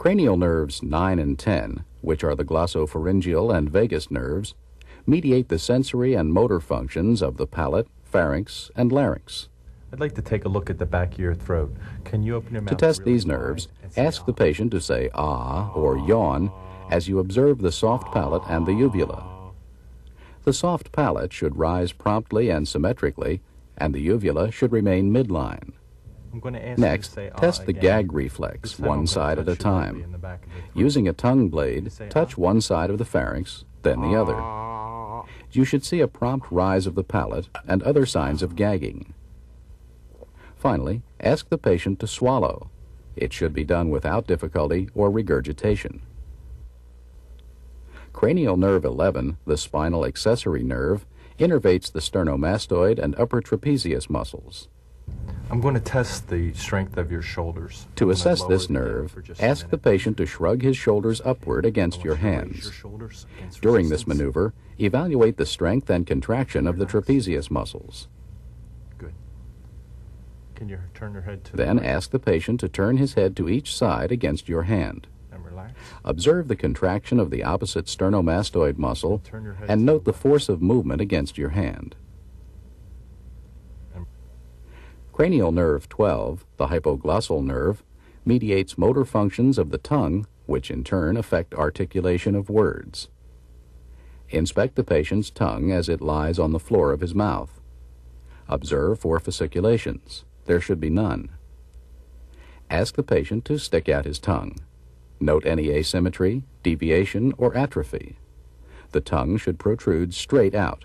Cranial nerves 9 and 10, which are the glossopharyngeal and vagus nerves, mediate the sensory and motor functions of the palate, pharynx, and larynx. I'd like to take a look at the back of your throat. Can you open your mouth? To test really these wide nerves, and say ask the ah? patient to say ah or yawn as you observe the soft palate and the uvula. The soft palate should rise promptly and symmetrically, and the uvula should remain midline. I'm going to ask Next, you to say ah test the again. gag This reflex, time I'm one gonna side at touch a you lightly in time. the back of the throat. Using a tongue blade, Say touch ah. one side of the pharynx, then the other. You should see a prompt rise of the palate and other signs of gagging. Finally, ask the patient to swallow. It should be done without difficulty or regurgitation. Cranial nerve 11, the spinal accessory nerve, innervates the sternomastoid and upper trapezius muscles. I'm going to test the strength of your shoulders. To I'm gonna assess lower this the head nerve, for just a ask the minute. patient to shrug his shoulders upward I against want your you to raise hands. your shoulders against During this resistance. maneuver, evaluate the strength and contraction of the trapezius muscles. Good. Can you turn your head to Then the right ask the patient to turn his head to each side against your hand. and relax? Observe the contraction of the opposite sternomastoid muscle Turn your head and to note the the force of movement against your hand. And- Cranial nerve 12, the hypoglossal nerve, mediates motor functions of the tongue, which in turn affect articulation of words. Inspect the patient's tongue as it lies on the floor of his mouth. Observe for fasciculations. There should be none. Ask the patient to stick out his tongue. Note any asymmetry, deviation, or atrophy. The tongue should protrude straight out.